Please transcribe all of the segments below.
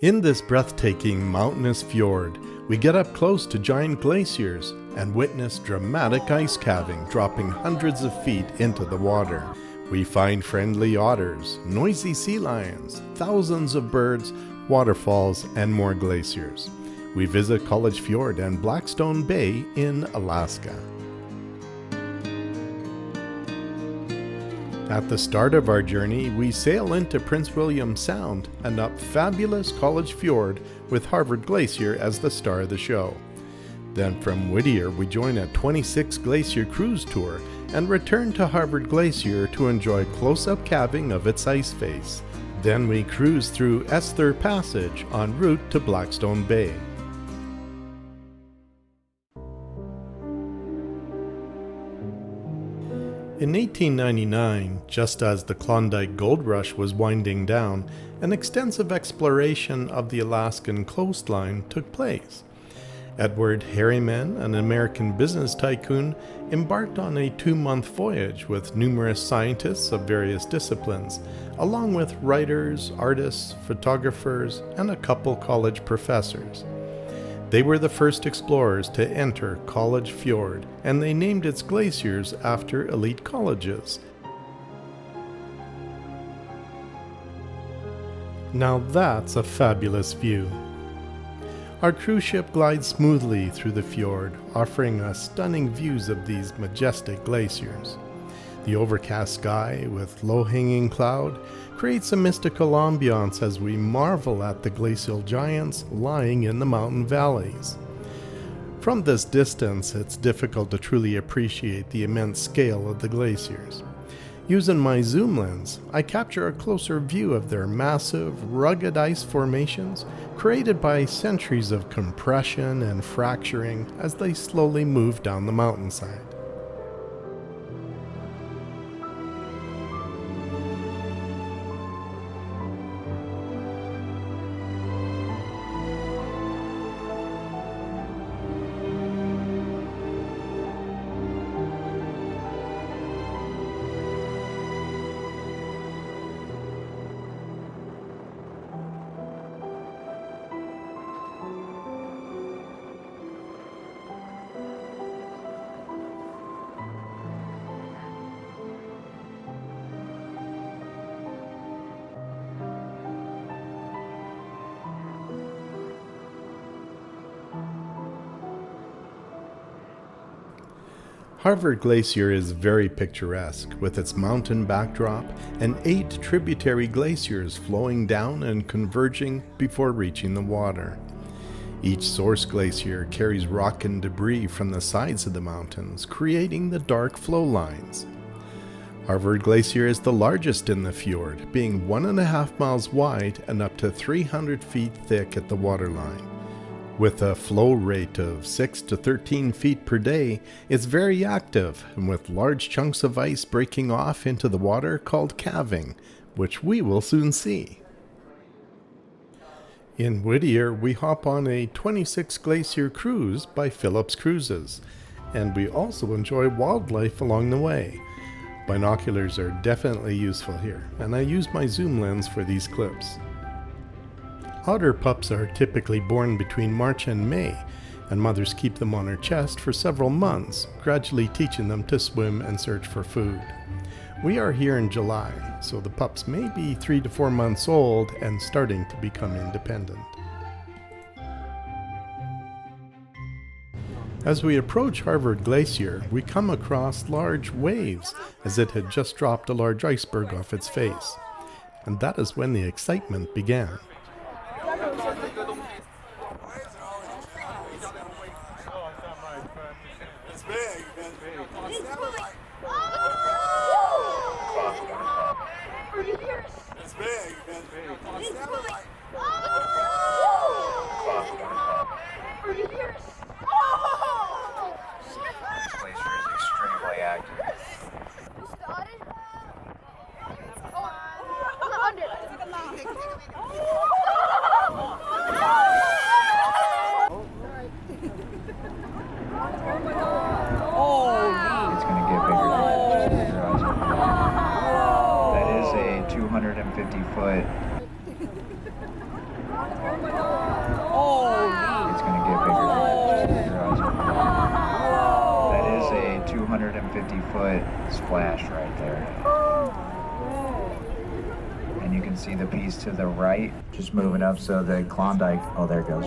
In this breathtaking mountainous fjord, we get up close to giant glaciers and witness dramatic ice calving dropping hundreds of feet into the water. We find friendly otters, noisy sea lions, thousands of birds, waterfalls, and more glaciers. We visit College Fjord and Blackstone Bay in Alaska. At the start of our journey, we sail into Prince William Sound and up fabulous College Fjord with Harvard Glacier as the star of the show. Then from Whittier, we join a 26 glacier cruise tour and return to Harvard Glacier to enjoy close-up calving of its ice face. Then we cruise through Esther Passage en route to Blackstone Bay. In 1899, just as the Klondike Gold Rush was winding down, an extensive exploration of the Alaskan coastline took place. Edward Harriman, an American business tycoon, embarked on a 2-month voyage with numerous scientists of various disciplines, along with writers, artists, photographers, and a couple college professors. They were the first explorers to enter College Fjord, and they named its glaciers after elite colleges. Now that's a fabulous view. Our cruise ship glides smoothly through the fjord, offering us stunning views of these majestic glaciers. The overcast sky with low-hanging cloud creates a mystical ambiance as we marvel at the glacial giants lying in the mountain valleys. From this distance, it's difficult to truly appreciate the immense scale of the glaciers. Using my zoom lens, I capture a closer view of their massive, rugged ice formations created by centuries of compression and fracturing as they slowly move down the mountainside. Harvard Glacier is very picturesque, with its mountain backdrop and 8 tributary glaciers flowing down and converging before reaching the water. Each source glacier carries rock and debris from the sides of the mountains, creating the dark flow lines. Harvard Glacier is the largest in the fjord, being 1.5 miles wide and up to 300 feet thick at the waterline. With a flow rate of 6 to 13 feet per day, it's very active, and with large chunks of ice breaking off into the water called calving, which we will soon see. In Whittier, we hop on a 26 glacier cruise by Phillips Cruises, and we also enjoy wildlife along the way. Binoculars are definitely useful here, and I use my zoom lens for these clips. Otter pups are typically born between March and May, and mothers keep them on her chest for several months, gradually teaching them to swim and search for food. We are here in July, so the pups may be 3 to 4 months old and starting to become independent. As we approach Harvard Glacier, we come across large waves, as it had just dropped a large iceberg off its face. And that is when the excitement began. It's going to get bigger. 250-foot flash right there. And you can see the piece to the right, just moving up, so the Klondike, oh, there it goes.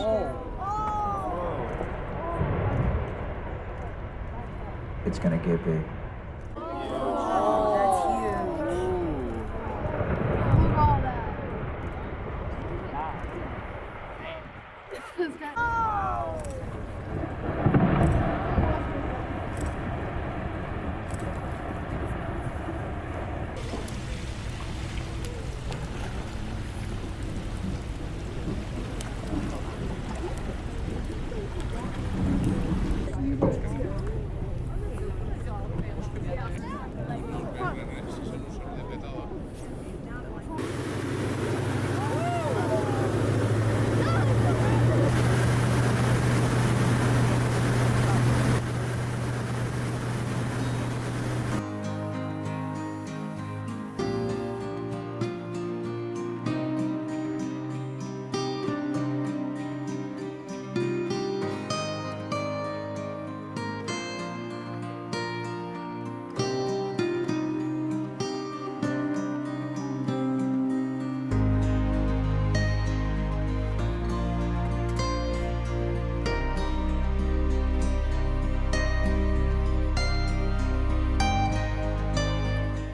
It's gonna get big.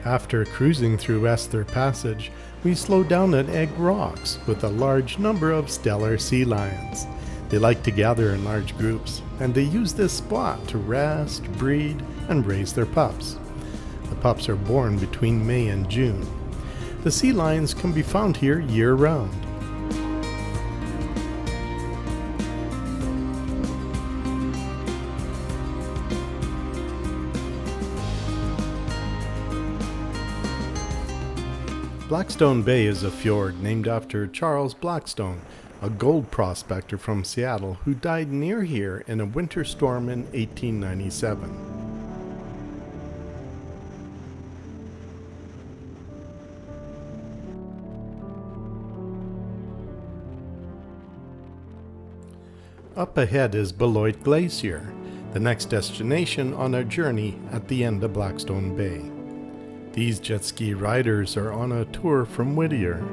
After cruising through Esther Passage, we slow down at Egg Rocks with a large number of Steller sea lions. They like to gather in large groups, and they use this spot to rest, breed, and raise their pups. The pups are born between May and June. The sea lions can be found here year-round. Blackstone Bay is a fjord named after Charles Blackstone, a gold prospector from Seattle who died near here in a winter storm in 1897. Up ahead is Beloit Glacier, the next destination on our journey at the end of Blackstone Bay. These jet ski riders are on a tour from Whittier.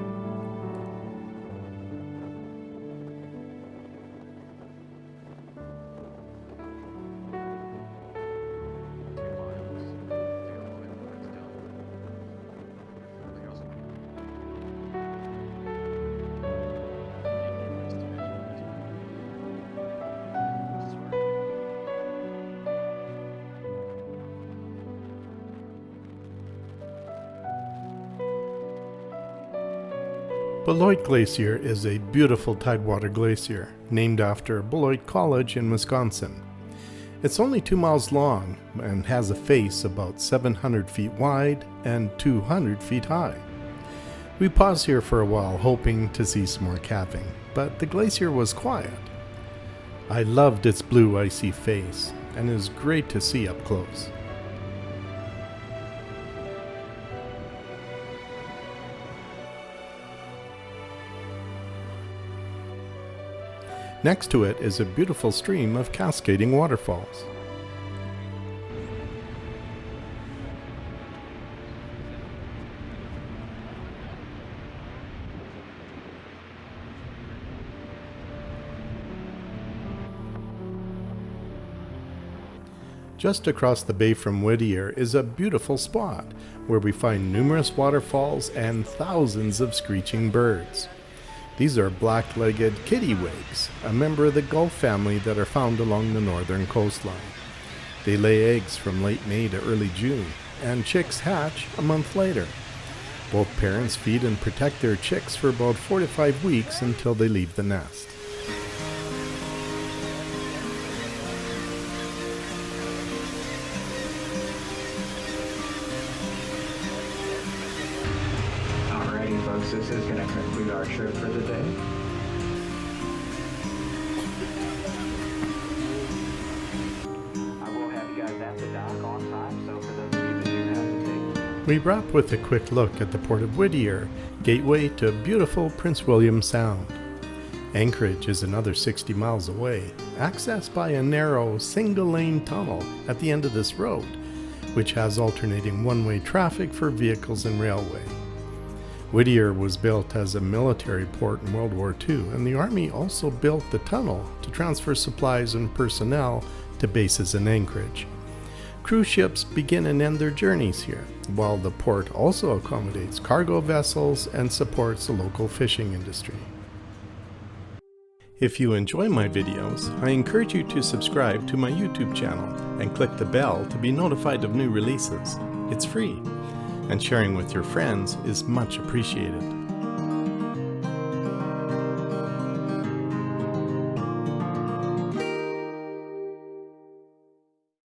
Beloit Glacier is a beautiful tidewater glacier named after Beloit College in Wisconsin. It's only 2 miles long and has a face about 700 feet wide and 200 feet high. We paused here for a while hoping to see some more calving, but the glacier was quiet. I loved its blue icy face, and it was great to see up close. Next to it is a beautiful stream of cascading waterfalls. Just across the bay from Whittier is a beautiful spot where we find numerous waterfalls and thousands of screeching birds. These are black-legged kittiwags, a member of the gull family that are found along the northern coastline. They lay eggs from late May to early June, and chicks hatch a month later. Both parents feed and protect their chicks for about 4 to 5 weeks until they leave the nest. Alrighty, folks, this is going to conclude our trip for the day. I will have you guys at the dock on time, so for those of you that do have to take... We wrap with a quick look at the Port of Whittier, gateway to beautiful Prince William Sound. Anchorage is another 60 miles away, accessed by a narrow, single-lane tunnel at the end of this road, which has alternating one-way traffic for vehicles and railway. Whittier was built as a military port in World War II, and the Army also built the tunnel to transfer supplies and personnel to bases in Anchorage. Cruise ships begin and end their journeys here, while the port also accommodates cargo vessels and supports the local fishing industry. If you enjoy my videos, I encourage you to subscribe to my YouTube channel and click the bell to be notified of new releases. It's free, and sharing with your friends is much appreciated.